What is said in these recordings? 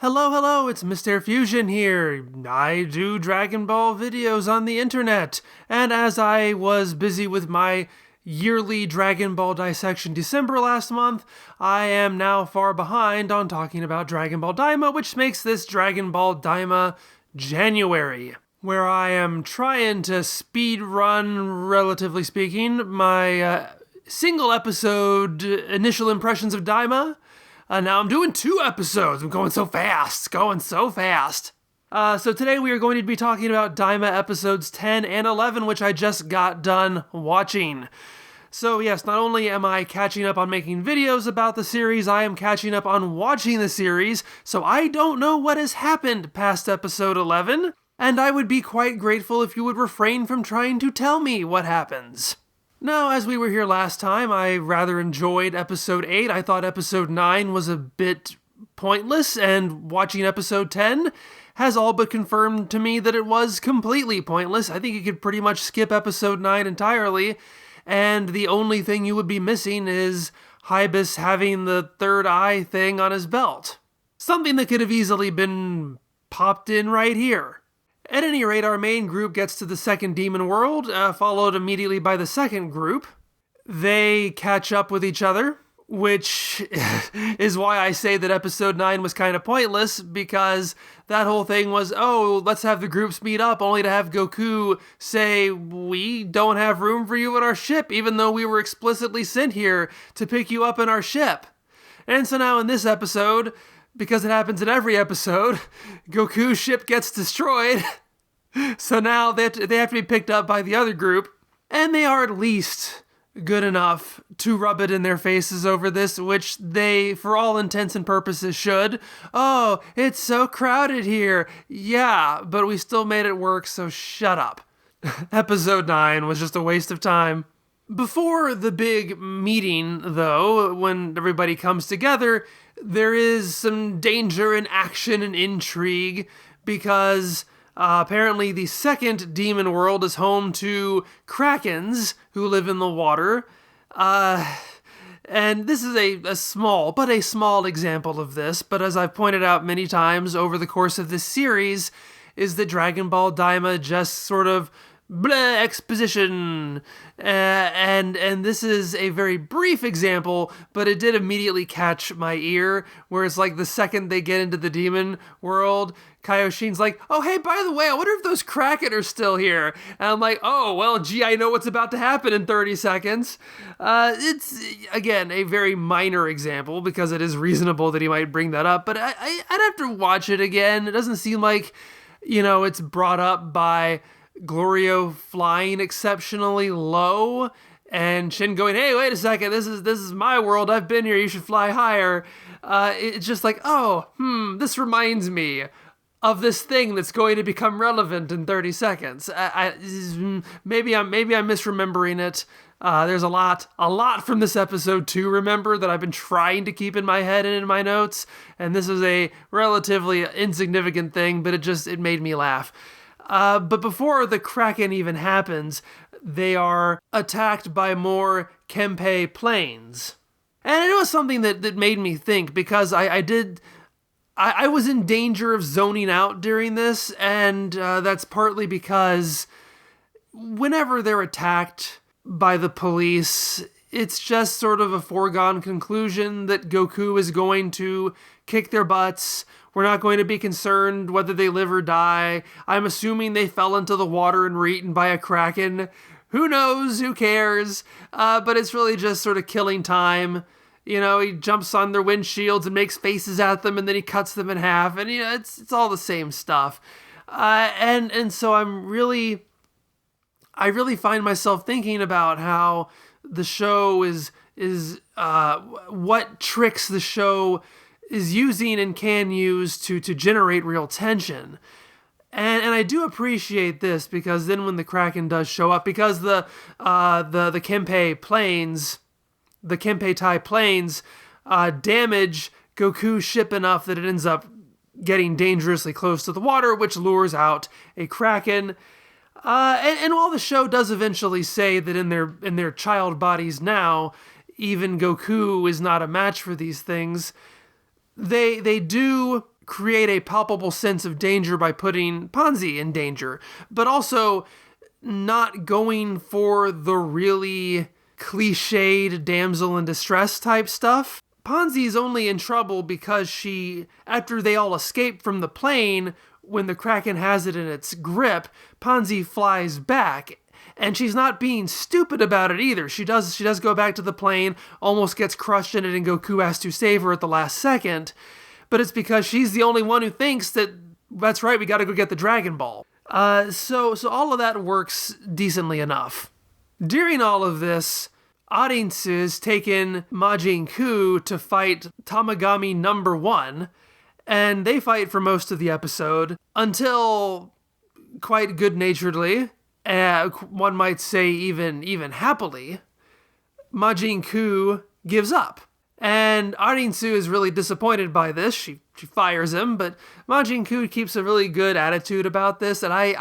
Hello, it's Mr. Fusion here. I do Dragon Ball videos on the internet, and as I was busy with my yearly Dragon Ball dissection December last month, I am now far behind on talking about Dragon Ball Daima, which makes this Dragon Ball Daima January, where I am trying to speed run, relatively speaking, my single episode initial impressions of Daima. Now I'm doing 2 episodes. I'm going so fast. So today we are going to be talking about Daima episodes 10 and 11, which I just got done watching. So yes, not only am I catching up on making videos about the series, I am catching up on watching the series, so I don't know what has happened past episode 11, and I would be quite grateful if you would refrain from trying to tell me what happens. Now, as we were here last time, I rather enjoyed episode 8. I thought episode 9 was a bit pointless, and watching episode 10 has all but confirmed to me that it was completely pointless. I think you could pretty much skip episode 9 entirely, and the only thing you would be missing is Hybis having the third eye thing on his belt. Something that could have easily been popped in right here. At any rate, our main group gets to the second demon world, followed immediately by the second group. They catch up with each other, which is why I say that episode 9 was kind of pointless, because that whole thing was, oh, let's have the groups meet up, only to have Goku say, we don't have room for you in our ship, even though we were explicitly sent here to pick you up in our ship. And so now in this episode, because it happens in every episode, Goku's ship gets destroyed. So now they have to be picked up by the other group, and they are at least good enough to rub it in their faces over this, which they, for all intents and purposes, should. Oh, it's so crowded here. Yeah, but we still made it work, so shut up. Episode 9 was just a waste of time. Before the big meeting, though, when everybody comes together, there is some danger and action and intrigue, because apparently the second demon world is home to krakens who live in the water. And this is a small example of this, but as I've pointed out many times over the course of this series, is that Dragon Ball Daima just sort of blah exposition, and this is a very brief example, but it did immediately catch my ear, where it's like the second they get into the demon world, Kaioshin's like, oh hey, by the way, I wonder if those Kraken are still here, and I'm like, oh well, gee, I know what's about to happen in 30 seconds. It's again a very minor example, because it is reasonable that he might bring that up, but I'd have to watch it again. It doesn't seem like, it's brought up by Glorio flying exceptionally low, and Shin going, hey, wait a second, this is my world, I've been here, you should fly higher. It's just like, this reminds me of this thing that's going to become relevant in 30 seconds. Maybe I'm misremembering it. There's a lot from this episode to remember that I've been trying to keep in my head and in my notes, and this is a relatively insignificant thing, but it made me laugh. But before the Kraken even happens, they are attacked by more Kempe planes. And it was something that made me think, because I was in danger of zoning out during this, and that's partly because whenever they're attacked by the police, it's just sort of a foregone conclusion that Goku is going to kick their butts. We're not going to be concerned whether they live or die. I'm assuming they fell into the water and were eaten by a Kraken. Who knows? Who cares? But it's really just sort of killing time. He jumps on their windshields and makes faces at them, and then he cuts them in half, and it's all the same stuff. And so I really find myself thinking about how the show is what tricks the show is using and can use to generate real tension. And I do appreciate this, because then when the Kraken does show up, because the Kempe planes, the Kempe-Tai planes, damage Goku's ship enough that it ends up getting dangerously close to the water, which lures out a Kraken. And while the show does eventually say that in their child bodies now, even Goku is not a match for these things, they do create a palpable sense of danger by putting Ponzi in danger, but also not going for the really cliched damsel in distress type stuff. Ponzi's only in trouble because after they all escape from the plane, when the Kraken has it in its grip, Ponzi flies back. And she's not being stupid about it either. She does go back to the plane, almost gets crushed in it, and Goku has to save her at the last second. But it's because she's the only one who thinks that's right, we gotta go get the Dragon Ball. So all of that works decently enough. During all of this, audiences taken Majin Ku to fight Tamagami number 1, and they fight for most of the episode until, quite good-naturedly, one might say even happily, Majin Ku gives up. And Arinsu is really disappointed by this. She fires him, but Majin Ku keeps a really good attitude about this, and I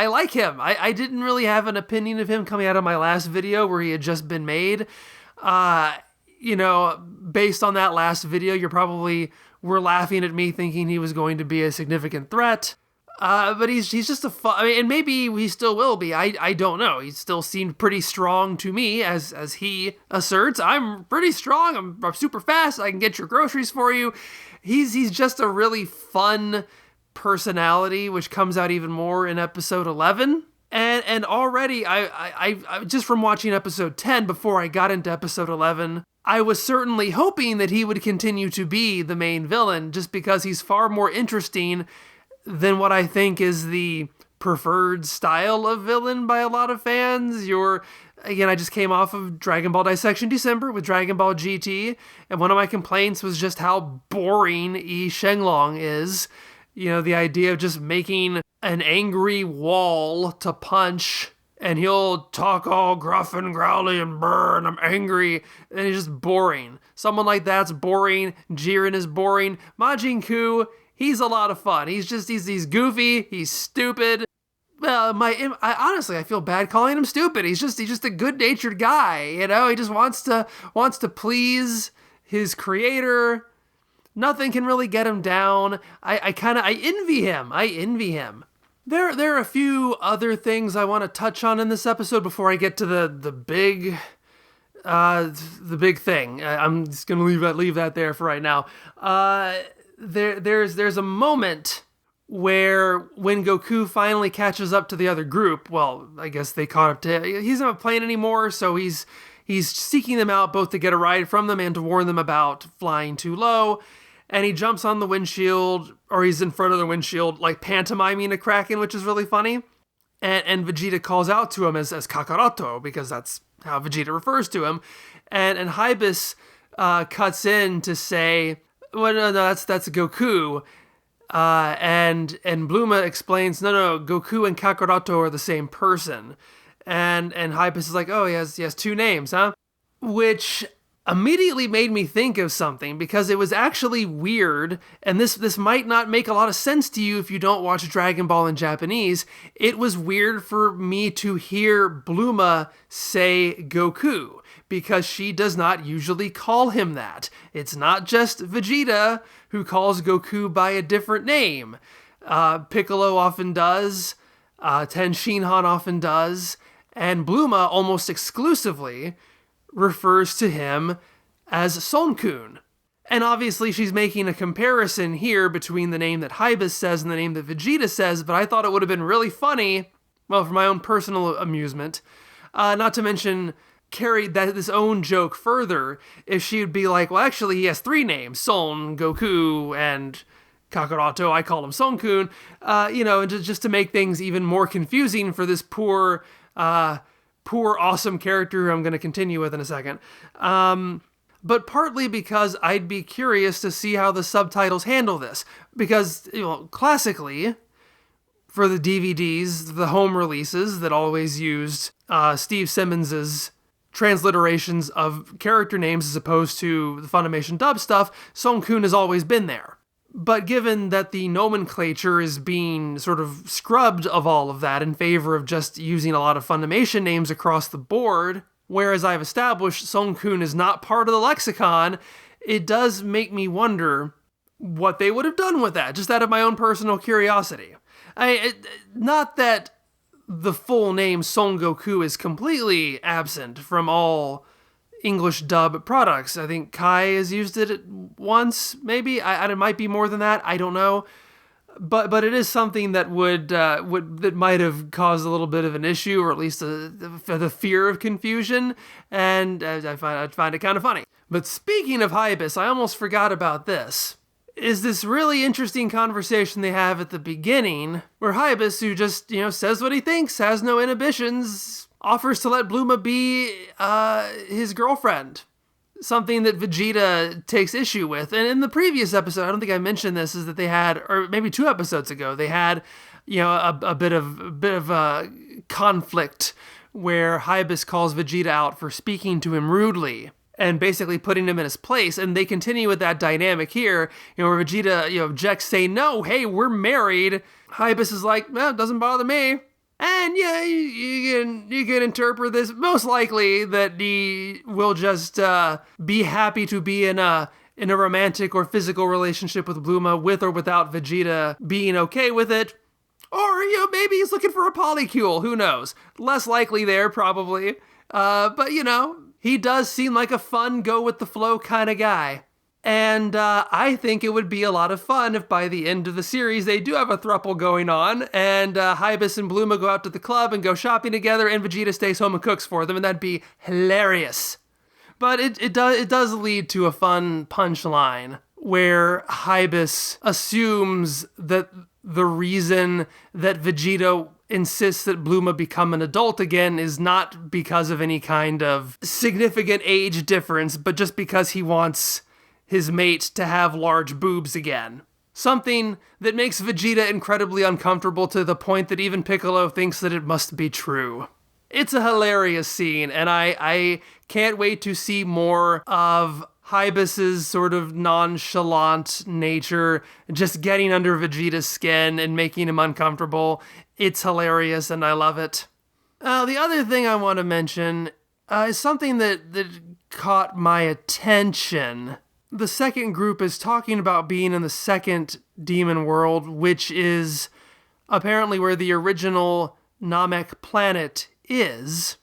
like him. I didn't really have an opinion of him coming out of my last video where he had just been made. Based on that last video, you probably were laughing at me thinking he was going to be a significant threat. But he's just a fun, and maybe he still will be. I don't know. He still seemed pretty strong to me, as he asserts. I'm pretty strong. I'm super fast. I can get your groceries for you. He's just a really fun personality, which comes out even more in episode 11. And already, I just from watching episode 10 before I got into episode 11, I was certainly hoping that he would continue to be the main villain, just because he's far more interesting than what I think is the preferred style of villain by a lot of fans. Again, I just came off of Dragon Ball Dissection December with Dragon Ball GT, and one of my complaints was just how boring Yi Shenglong is. The idea of just making an angry wall to punch, and he'll talk all gruff and growly and brr, and I'm angry, and it's just boring. Someone like that's boring. Jiren is boring. Majin Ku, he's a lot of fun. He's goofy. He's stupid. Well, I feel bad calling him stupid. He's just a good-natured guy. He just wants to please his creator. Nothing can really get him down. I envy him. I envy him. There are a few other things I want to touch on in this episode before I get to the big thing. I'm just gonna leave that there for right now. There's a moment where when Goku finally catches up to the other group, well, I guess they caught up to, he's not playing anymore, so he's seeking them out both to get a ride from them and to warn them about flying too low, and he jumps on the windshield, or he's in front of the windshield, like pantomiming a Kraken, which is really funny, and Vegeta calls out to him as Kakaroto, because that's how Vegeta refers to him, and Hybis cuts in to say, well, no, that's Goku. And Bluma explains, no, Goku and Kakaroto are the same person. And Hybis is like, oh, he has 2 names, huh? Which immediately made me think of something, because it was actually weird, and this might not make a lot of sense to you if you don't watch Dragon Ball in Japanese. It was weird for me to hear Bluma say Goku, because she does not usually call him that. It's not just Vegeta who calls Goku by a different name. Piccolo often does, Ten Shinhan often does, and Bluma almost exclusively refers to him as Son-kun. And obviously she's making a comparison here between the name that Hybis says and the name that Vegeta says, but I thought it would have been really funny, well, for my own personal amusement, not to mention carried this own joke further, if she would be like, well, actually, he has 3 names, Son, Goku, and Kakaroto. I call him Son-kun, just to make things even more confusing for this poor, awesome character who I'm going to continue with in a second. But partly because I'd be curious to see how the subtitles handle this. Because, classically, for the DVDs, the home releases that always used Steve Simmons's transliterations of character names as opposed to the Funimation dub stuff, Son-kun has always been there. But given that the nomenclature is being sort of scrubbed of all of that in favor of just using a lot of Funimation names across the board, whereas I've established Son-kun is not part of the lexicon, it does make me wonder, what they would have done with that, just out of my own personal curiosity. Not that the full name Son Goku is completely absent from all English dub products. I think Kai has used it once, maybe. It might be more than that. I don't know. But it is something that that might have caused a little bit of an issue, or at least the fear of confusion, and I find it kind of funny. But speaking of Hybis, I almost forgot about this. Is this really interesting conversation they have at the beginning, where Hybis, who just, says what he thinks, has no inhibitions, offers to let Bluma be his girlfriend. Something that Vegeta takes issue with. And in the previous episode, I don't think I mentioned this, is that they had, or maybe 2 episodes ago, they had, a bit of a conflict where Hybis calls Vegeta out for speaking to him rudely and basically putting him in his place. And they continue with that dynamic here, where Vegeta, objects, saying, no, hey, we're married. Hybis is like, well, it doesn't bother me. And yeah, you can interpret this most likely that he will just be happy to be in a romantic or physical relationship with Bluma, with or without Vegeta being okay with it. Or, maybe he's looking for a polycule, who knows? Less likely there, probably. But, he does seem like a fun, go-with-the-flow kind of guy. And I think it would be a lot of fun if by the end of the series they do have a throuple going on, and Hybis and Bluma go out to the club and go shopping together, and Vegeta stays home and cooks for them, and that'd be hilarious. But it does lead to a fun punchline where Hybis assumes that the reason that Vegeta insists that Bluma become an adult again is not because of any kind of significant age difference, but just because he wants his mate to have large boobs again. Something that makes Vegeta incredibly uncomfortable to the point that even Piccolo thinks that it must be true. It's a hilarious scene, and I can't wait to see more of Hybis's sort of nonchalant nature, just getting under Vegeta's skin and making him uncomfortable. It's hilarious, and I love it. The other thing I want to mention is something that caught my attention. The second group is talking about being in the second demon world, which is apparently where the original Namek planet is.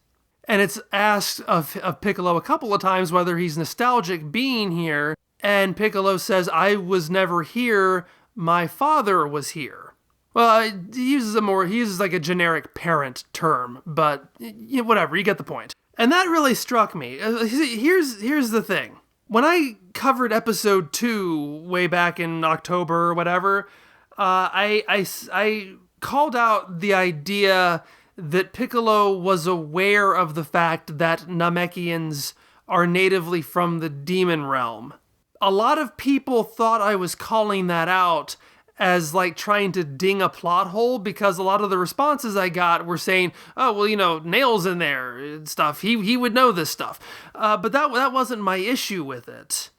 And it's asked of Piccolo a couple of times whether he's nostalgic being here. And Piccolo says, I was never here, my father was here. Well, he uses like a generic parent term, but whatever, you get the point. And that really struck me. Here's the thing. When I covered episode 2 way back in October or whatever, I called out the idea that Piccolo was aware of the fact that Namekians are natively from the demon realm. A lot of people thought I was calling that out as like trying to ding a plot hole, because a lot of the responses I got were saying, oh, well, Nail's in there and stuff. He would know this stuff. But that wasn't my issue with it.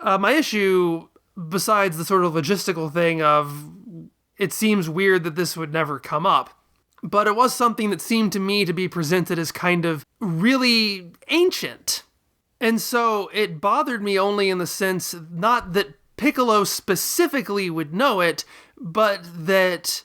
My issue, besides the sort of logistical thing of it seems weird that this would never come up, but it was something that seemed to me to be presented as kind of really ancient. And so it bothered me only in the sense, not that Piccolo specifically would know it, but that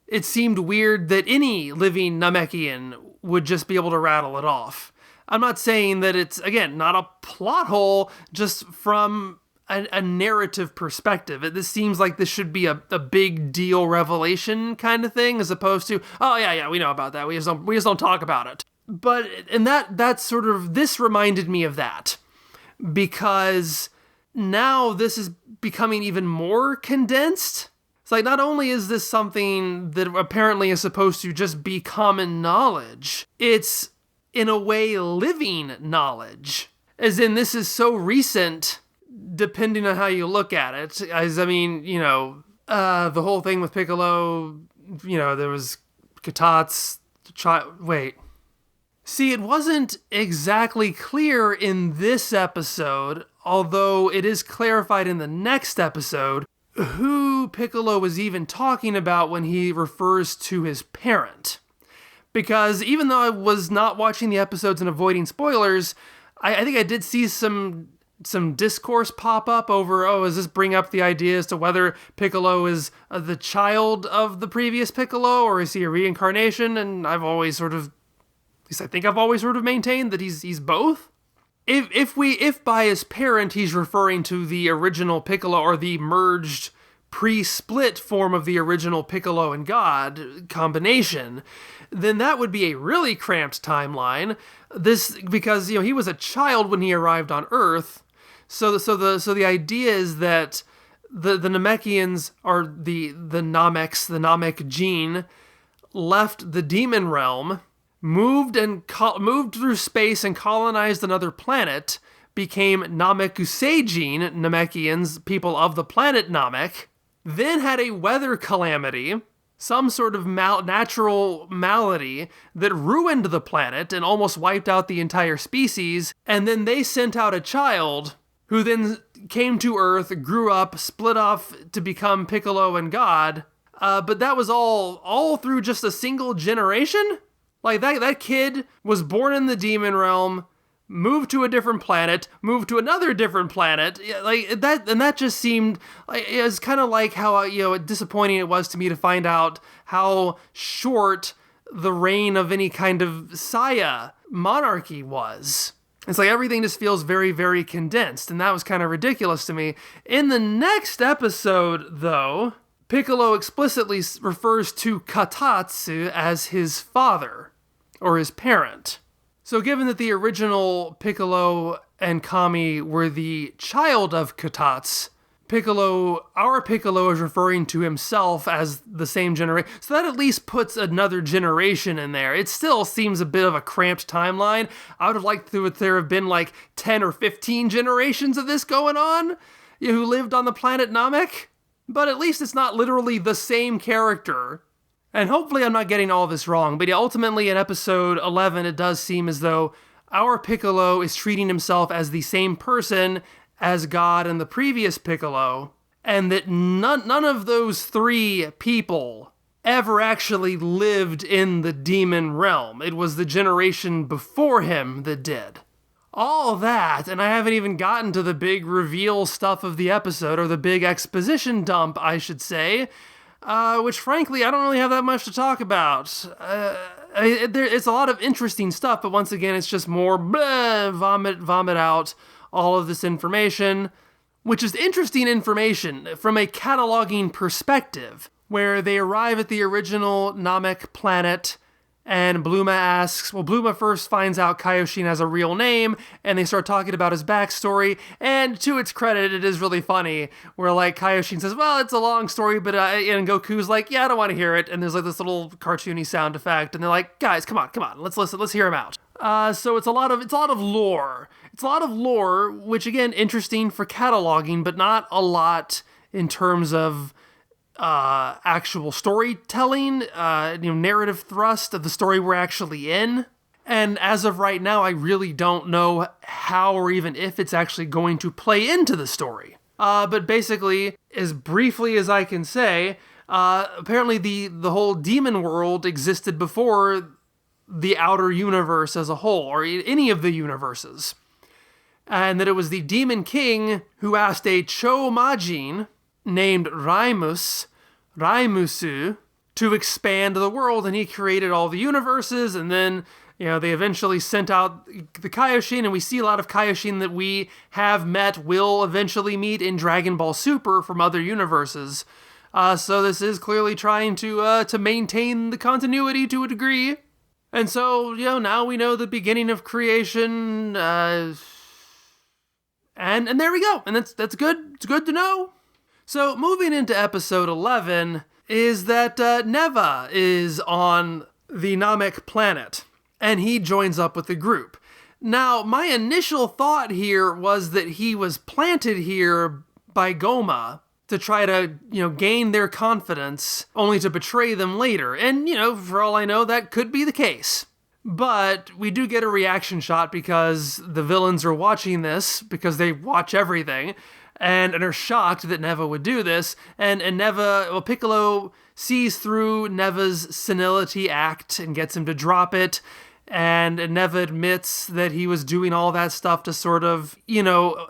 it seemed weird that any living Namekian would just be able to rattle it off. I'm not saying that it's, again, not a plot hole, just from a narrative perspective. This seems like this should be a big deal revelation kind of thing, as opposed to, oh yeah, we know about that. We just don't talk about it. But, and that sort of, this reminded me of that, because now this is becoming even more condensed. It's like, not only is this something that apparently is supposed to just be common knowledge, it's in a way living knowledge. As in, this is so recent, depending on how you look at it. As I mean, the whole thing with Piccolo, there was Katat's child. Wait. See, it wasn't exactly clear in this episode, although it is clarified in the next episode, who Piccolo was even talking about when he refers to his parent. Because even though I was not watching the episodes and avoiding spoilers, I think I did see some some discourse pop up over, does this bring up the idea as to whether Piccolo is the child of the previous Piccolo, or is he a reincarnation? And I've always sort of, at least I think I've always sort of maintained that he's both. If by his parent he's referring to the original Piccolo, or the merged pre-split form of the original Piccolo and God combination, then that would be a really cramped timeline. Because he was a child when he arrived on Earth. So the idea is that the Namekians, or the Nameks, the Namek gene, left the demon realm, moved through space and colonized another planet, became Namekusei gene, Namekians, people of the planet Namek, then had a weather calamity, some sort of natural malady that ruined the planet and almost wiped out the entire species, and then they sent out a child who then came to Earth, grew up, split off to become Piccolo and God, but that was all through just a single generation? Like, that kid was born in the demon realm, moved to a different planet, moved to another different planet, like that, and that just seemed like, it was kind of like how disappointing it was to me to find out how short the reign of any kind of Saya monarchy was. It's like everything just feels very, very condensed, and that was kind of ridiculous to me. In the next episode, though, Piccolo explicitly refers to Katatsu as his father, or his parent. So given that the original Piccolo and Kami were the child of Katatsu, our Piccolo is referring to himself as the same generation. So that at least puts another generation in there. It still seems a bit of a cramped timeline. I would have liked there have been like 10 or 15 generations of this going on, who lived on the planet Namek. But at least it's not literally the same character. And hopefully I'm not getting all this wrong, but ultimately in episode 11, it does seem as though our Piccolo is treating himself as the same person as God and the previous Piccolo, and that none of those three people ever actually lived in the demon realm. It was the generation before him that did. All that, and I haven't even gotten to the big reveal stuff of the episode, or the big exposition dump, I should say, which frankly, I don't really have that much to talk about. It's a lot of interesting stuff, but once again, it's just more vomit out all of this information, which is interesting information from a cataloging perspective, where they arrive at the original Namek planet, and Bluma first finds out Kaioshin has a real name, and they start talking about his backstory, and to its credit, it is really funny, where like Kaioshin says, well, it's a long story, but and Goku's like, yeah, I don't want to hear it, and there's like this little cartoony sound effect, and they're like, guys, come on, let's listen, let's hear him out. So it's a lot of lore. It's a lot of lore, which again, interesting for cataloging, but not a lot in terms of actual storytelling, narrative thrust of the story we're actually in. And as of right now, I really don't know how or even if it's actually going to play into the story. But basically, as briefly as I can say, apparently the whole demon world existed before the outer universe as a whole, or any of the universes. And that it was the Demon King who asked a Cho Majin named Raimusu to expand the world, and he created all the universes, and then they eventually sent out the Kaioshin, and we see a lot of Kaioshin that we have met, will eventually meet in Dragon Ball Super from other universes. So this is clearly trying to maintain the continuity to a degree. And so, now we know the beginning of creation, and there we go. And that's good. It's good to know. So moving into episode 11 is that Neva is on the Namek planet, and he joins up with the group. Now, my initial thought here was that he was planted here by Goma to try to, gain their confidence, only to betray them later. And, for all I know, that could be the case. But we do get a reaction shot because the villains are watching this, because they watch everything, and are shocked that Neva would do this. And Piccolo sees through Neva's senility act and gets him to drop it. And Neva admits that he was doing all that stuff to sort of,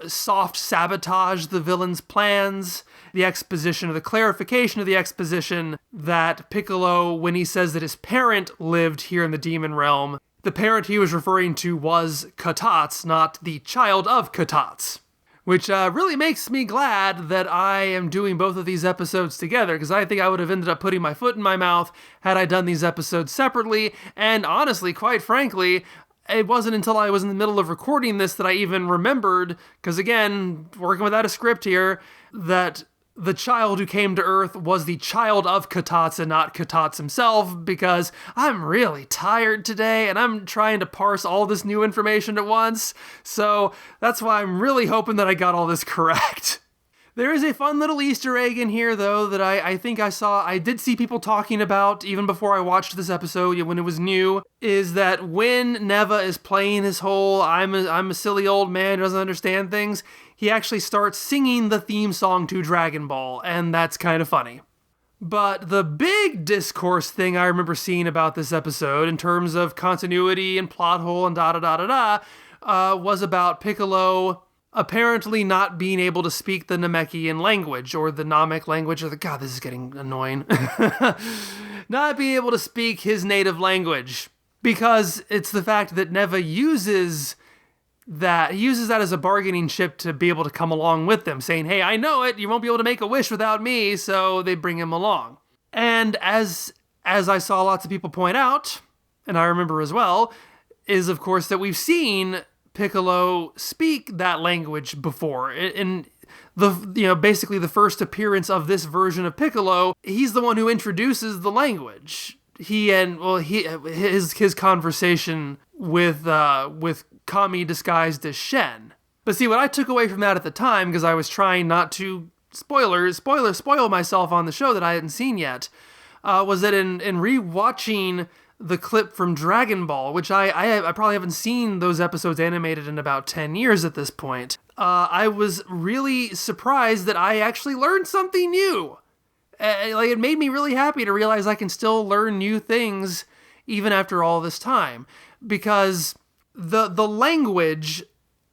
soft sabotage the villain's plans. The exposition, or the clarification of the exposition that Piccolo, when he says that his parent lived here in the demon realm, the parent he was referring to was Katats, not the child of Katats. Which really makes me glad that I am doing both of these episodes together, because I think I would have ended up putting my foot in my mouth had I done these episodes separately, and honestly, quite frankly, it wasn't until I was in the middle of recording this that I even remembered, because again, working without a script here, that the child who came to Earth was the child of Katats and not Katats himself, because I'm really tired today and I'm trying to parse all this new information at once. So that's why I'm really hoping that I got all this correct. There is a fun little Easter egg in here, though, that I think I did see people talking about even before I watched this episode when it was new, is that when Neva is playing his whole I'm a silly old man who doesn't understand things, he actually starts singing the theme song to Dragon Ball, and that's kind of funny. But the big discourse thing I remember seeing about this episode, in terms of continuity and plot hole and was about Piccolo apparently not being able to speak the Namekian language, or the Namek language, God, this is getting annoying. Not being able to speak his native language, because it's the fact that Neva uses that as a bargaining chip to be able to come along with them, saying, hey, I know it, you won't be able to make a wish without me, so they bring him along. And as I saw lots of people point out, and I remember as well, is of course that we've seen Piccolo speak that language before. In basically the first appearance of this version of Piccolo, he's the one who introduces the language. His conversation with Kami disguised as Shen. But see, what I took away from that at the time, because I was trying not to spoil myself on the show that I hadn't seen yet, was that in rewatching the clip from Dragon Ball, which I probably haven't seen those episodes animated in about 10 years at this point, I was really surprised that I actually learned something new. It made me really happy to realize I can still learn new things even after all this time. Because the language,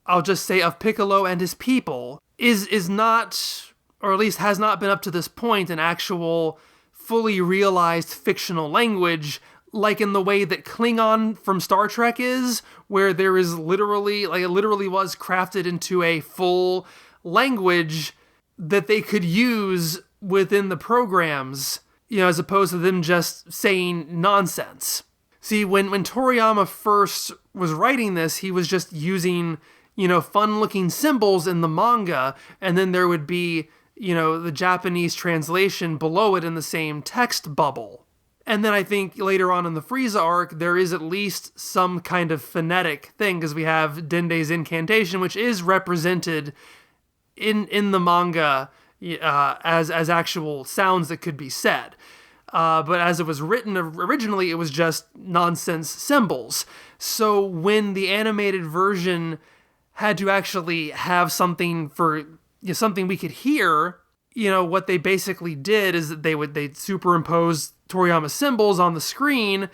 I'll just say, of Piccolo and his people is not, or at least has not been up to this point, an actual fully realized fictional language, like in the way that Klingon from Star Trek is, where there is literally, it literally was crafted into a full language that they could use within the programs, as opposed to them just saying nonsense. See, when Toriyama first was writing this, he was just using, fun-looking symbols in the manga, and then there would be, the Japanese translation below it in the same text bubble. And then I think later on in the Frieza arc, there is at least some kind of phonetic thing, because we have Dende's incantation, which is represented in the manga as actual sounds that could be said. But as it was written originally, it was just nonsense symbols. So when the animated version had to actually have something for something we could hear, what they basically did is that they superimposed Toriyama symbols on the screen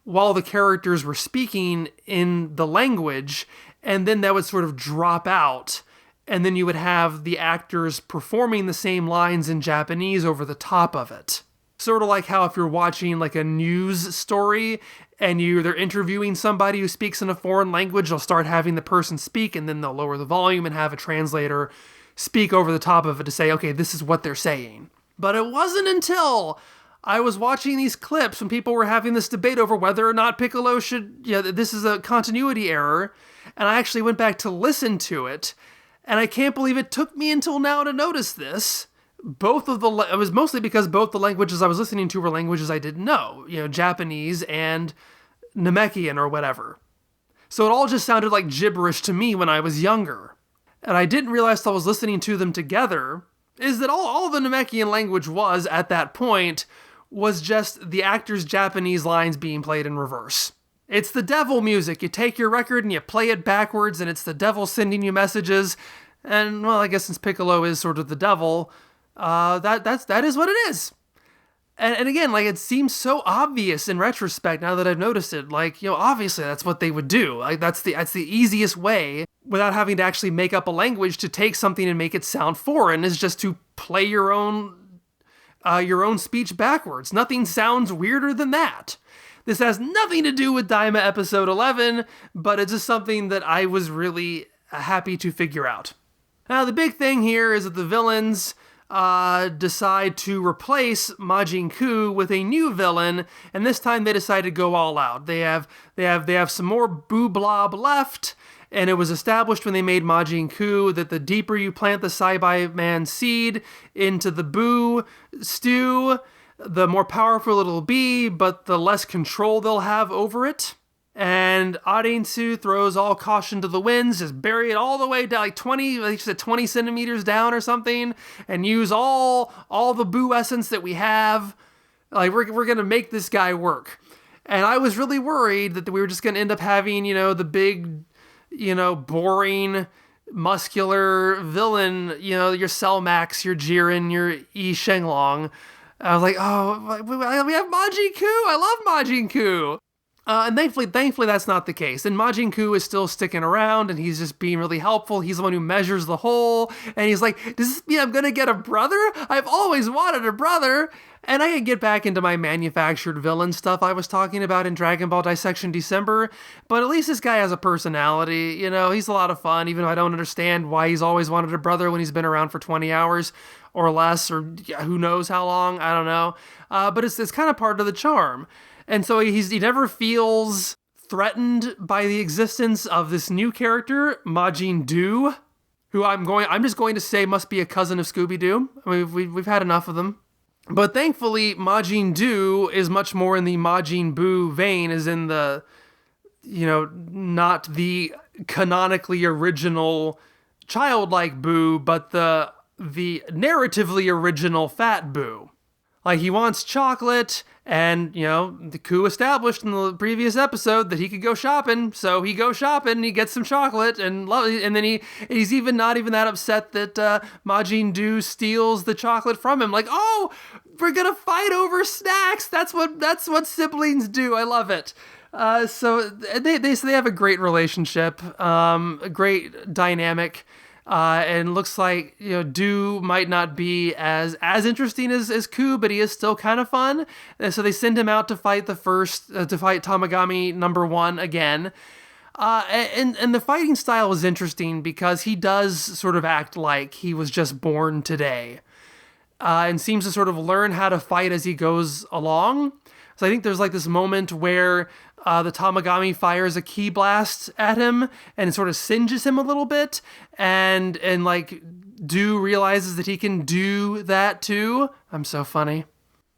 while the characters were speaking in the language, and then that would sort of drop out, and then you would have the actors performing the same lines in Japanese over the top of it. Sort of like how if you're watching like a news story and they're interviewing somebody who speaks in a foreign language, they'll start having the person speak, and then they'll lower the volume and have a translator speak over the top of it to say, okay, this is what they're saying. But it wasn't until I was watching these clips when people were having this debate over whether or not Piccolo should, this is a continuity error, and I actually went back to listen to it, and I can't believe it took me until now to notice this. It was mostly because both the languages I was listening to were languages I didn't know, Japanese and Namekian or whatever. So it all just sounded like gibberish to me when I was younger. And I didn't realize till I was listening to them together, is that all the Namekian language was, at that point, was just the actors' Japanese lines being played in reverse. It's the devil music. You take your record and you play it backwards, and it's the devil sending you messages. And, well, I guess since Piccolo is sort of the devil, that is what it is. And again, like, it seems so obvious in retrospect now that I've noticed it. Like, obviously that's what they would do. Like, that's the easiest way without having to actually make up a language to take something and make it sound foreign, is just to play your own speech backwards. Nothing sounds weirder than that. This has nothing to do with Daima episode 11, but it's just something that I was really happy to figure out. Now, the big thing here is that the villains decide to replace Majin Ku with a new villain, and this time they decide to go all out. They have some more Boo Blob left, and it was established when they made Majin Ku that the deeper you plant the Saibai-Man seed into the Boo stew, the more powerful it'll be, but the less control they'll have over it. And Arinsu throws all caution to the winds, just bury it all the way down, like 20 centimeters down or something, and use all the Boo essence that we have. Like, we're gonna make this guy work. And I was really worried that we were just gonna end up having, the big, boring, muscular villain, your Cellmax, your Jiren, your Yi Shenlong. I was like, oh, we have Majin Ku. I love Majin Ku. And thankfully that's not the case. And Majin Ku is still sticking around, and he's just being really helpful. He's the one who measures the hole, and he's like, does this mean I'm gonna get a brother? I've always wanted a brother. And I could get back into my manufactured villain stuff I was talking about in Dragon Ball Dissection December, but at least this guy has a personality. He's a lot of fun, even though I don't understand why he's always wanted a brother when he's been around for 20 hours or less, or who knows how long, I don't know. But it's kind of part of the charm. And so he never feels threatened by the existence of this new character, Majin Do, who I'm just going to say must be a cousin of Scooby-Doo. I mean, we've had enough of them. But thankfully, Majin Do is much more in the Majin Buu vein, as in the, not the canonically original childlike Buu, but the narratively original fat Buu. Like, he wants chocolate, and, the Ku established in the previous episode that he could go shopping, so he goes shopping, and he gets some chocolate, and then he's even not even that upset that Majin Do steals the chocolate from him. Like, oh, we're gonna fight over snacks! That's what siblings do. I love it. So they have a great relationship, a great dynamic. And looks like, Do might not be as interesting as Ku, but he is still kind of fun. And so they send him out to fight to fight Tamagami number 1 again. And the fighting style is interesting because he does sort of act like he was just born today. And seems to sort of learn how to fight as he goes along. So I think there's like this moment where the Tamagami fires a ki blast at him and it sort of singes him a little bit, and like Do realizes that he can do that too. I'm so funny.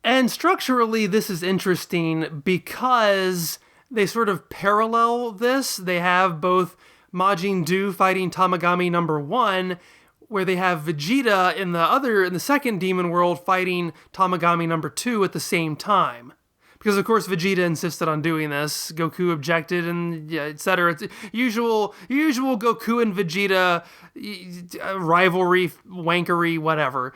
And structurally, this is interesting because they sort of parallel this. They have both Majin Do fighting Tamagami number 1, where they have Vegeta in the second demon world fighting Tamagami number 2 at the same time. Because, of course, Vegeta insisted on doing this. Goku objected, and etc. It's usual Goku and Vegeta rivalry, wankery, whatever.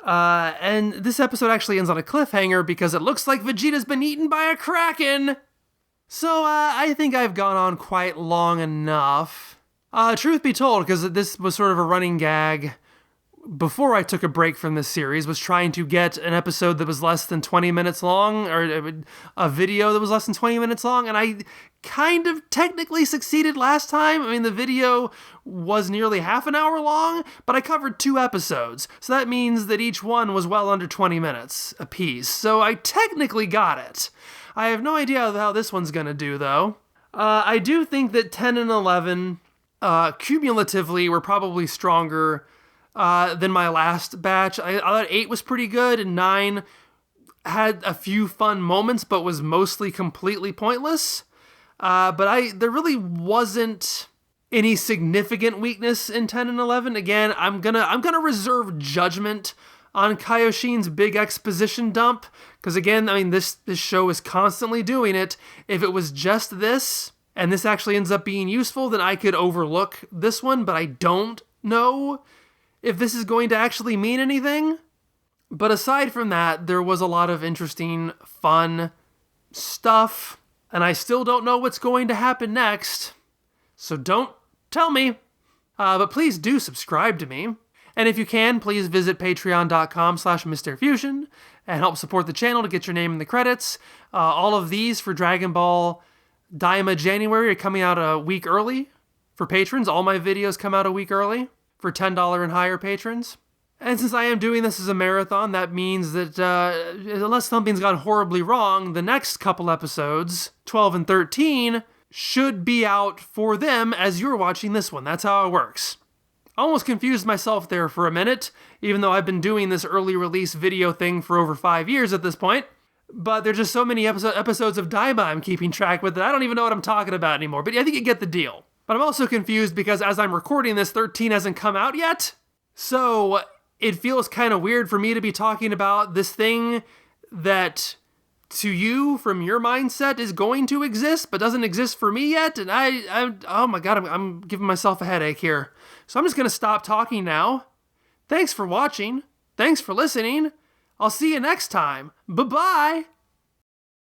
And this episode actually ends on a cliffhanger because it looks like Vegeta's been eaten by a kraken. So I think I've gone on quite long enough. Truth be told, because this was sort of a running gag before I took a break from this series, was trying to get an episode that was less than 20 minutes long, or a video that was less than 20 minutes long, and I kind of technically succeeded last time. I mean, the video was nearly half an hour long, but I covered 2 episodes, so that means that each one was well under 20 minutes a piece, so I technically got it. I have no idea how this one's gonna do, though. I do think that 10 and 11, cumulatively, were probably stronger than my last batch. I thought 8 was pretty good, and 9 had a few fun moments, but was mostly completely pointless. But there really wasn't any significant weakness in 10 and 11. Again, I'm gonna reserve judgment on Kaioshin's big exposition dump, because again, I mean, this show is constantly doing it. If it was just this, and this actually ends up being useful, then I could overlook this one, but I don't know if this is going to actually mean anything. But aside from that, there was a lot of interesting, fun stuff, and I still don't know what's going to happen next, so don't tell me. But please do subscribe to me. And if you can, please visit patreon.com/MrFusion and help support the channel to get your name in the credits. All of these for Dragon Ball Daima January are coming out a week early for patrons. All my videos come out a week early for $10 and higher patrons. And since I am doing this as a marathon, that means that unless something's gone horribly wrong, the next couple episodes, 12 and 13, should be out for them as you're watching this one. That's how it works. I almost confused myself there for a minute, even though I've been doing this early release video thing for over 5 years at this point. But there's just so many episodes of Daima I'm keeping track with that I don't even know what I'm talking about anymore. But I think you get the deal. But I'm also confused because as I'm recording this, 13 hasn't come out yet. So it feels kind of weird for me to be talking about this thing that to you, from your mindset, is going to exist, but doesn't exist for me yet. And oh my God, I'm giving myself a headache here. So I'm just going to stop talking now. Thanks for watching. Thanks for listening. I'll see you next time. Bye-bye.